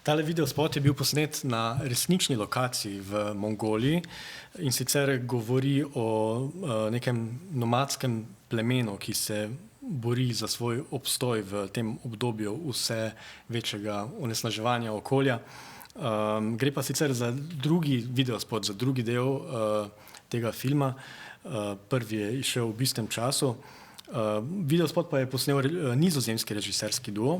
Tale videospot je bil posnet na resnični lokaciji v Mongoliji in sicer govori o nekem nomadskem plemenu, ki se bori za svoj obstoj v tem obdobju vse večjega onesnaževanja okolja. Gre pa sicer za drugi videospot, za drugi del tega filma. Prvi je izšel v istem času. Videospot pa je posnel nizozemski režiserski duo.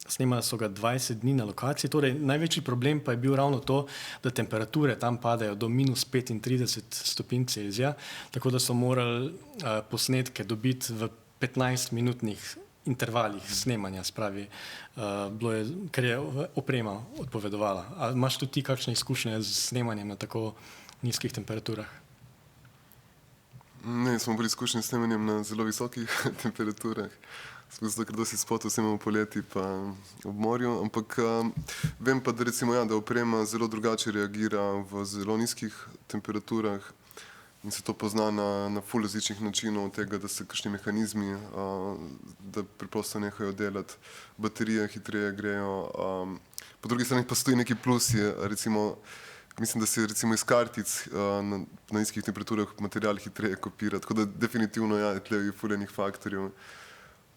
Snemali so ga 20 dni na lokaciji. Torej, največji problem pa je bil ravno to, da temperature tam padajo do -35 stopinj Celzija, tako da so morali posnetke dobiti v 15-minutnih intervalih snemanja, spravi, ker je oprema odpovedovala. A imaš tudi ti kakšne izkušnje z snemanjem na tako nizkih temperaturah? Ne, smo bili izkušeni s snemanjem na zelo visokih temperaturah. Zato, ker dosti spotov snemamo poleti pa ob morju, ampak vem pa, da recimo da oprema zelo drugače reagira v zelo nizkih temperaturah in se to pozna na ful različnih načinov, od tega, da se kakšni mehanizmi, da preprosto nehajo delati, baterije hitreje grejo. Po drugi strani pa stoji neki plusi, recimo, mislim, da se recimo iz kartic na nizkih temperaturah material hitreje kopira, tako da definitivno je tle ful enih faktorjev,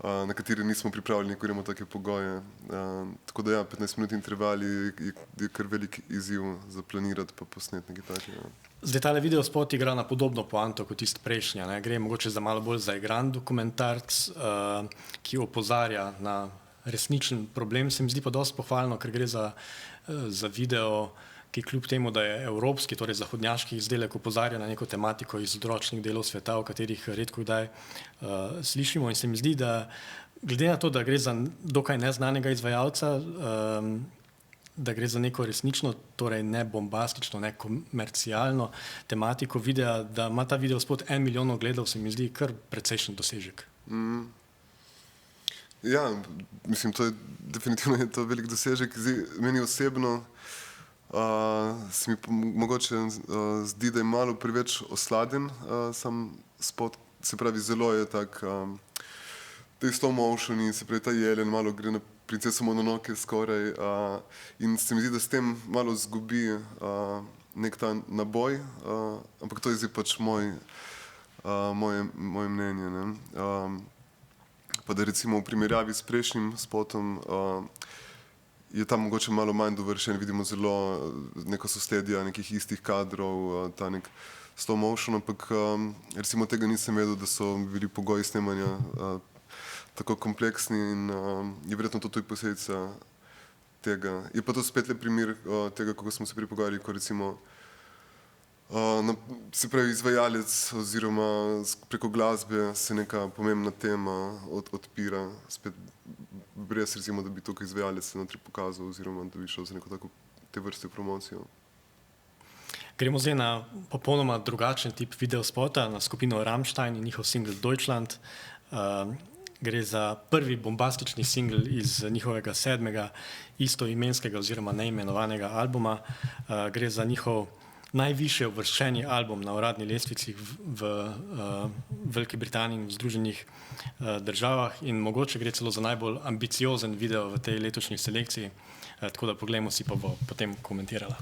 na kateri nismo pripravljeni, ko gremo take pogoje. Tako da 15-minutni intervali je kar velik izziv za planirati pa posnet nekaj takega. Zdaj, tale videospot igra na podobno poanto kot tisti prejšnja, ne? Gre mogoče za malo bolj zaigran dokumentarc, ki opozarja na resničen problem. Se mi zdi pa dosti pohvalno, ker gre za video, ki kljub temu, da je evropski, torej zahodnjaški izdelek, opozarja na neko tematiko iz odročnih delov sveta, o katerih redko kdaj slišimo. In se mi zdi, da glede na to, da gre za dokaj neznanega izvajalca, da gre za neko resnično, torej ne bombastično, ne komercialno tematiko videa, da ima ta videospot 1 milijon ogledov, se mi zdi kar precejšen dosežek. Ja, mislim, to je definitivno je to velik dosežek. Meni osebno se mi mogoče zdi, da je malo preveč osladen sam spot, se pravi zelo je tak, da je slow motion in se pravi ta jelen malo gre na princeso Mononoke skoraj in se mi zdi, da s tem malo zgubi nek ta naboj, ampak to je zdaj pač moje mnenje, ne. Pa da recimo v primerjavi s prejšnjim spotom je tam mogoče malo manj dovršen, vidimo zelo neko sosledje nekih istih kadrov, ta nek slow motion, ampak recimo tega nisem vedel, da so bili pogoji snemanja tako kompleksni in je verjetno to tudi posledica tega. Je pa to spet le primer tega, kako smo se prej pogovarjali, ko recimo se pravi izvajalec oziroma preko glasbe se neka pomembna tema odpira, spet brez recimo, da bi tukaj izvajalec se notri pokazal oziroma da bi šel za neko tako te vrste promocijo. Gremo zdaj na popolnoma drugačen tip videospota, na skupino Rammstein in njihov singel Deutschland. Gre za prvi bombastični singel iz njihovega 7. istoimenskega oziroma neimenovanega albuma. Gre za njihov najvišje uvrščeni album na uradni lestvici v Veliki Britaniji in v Združenih državah in mogoče gre celo za najbolj ambiciozen video v tej letošnji selekciji, tako da poglejmo si pa bo potem komentirala.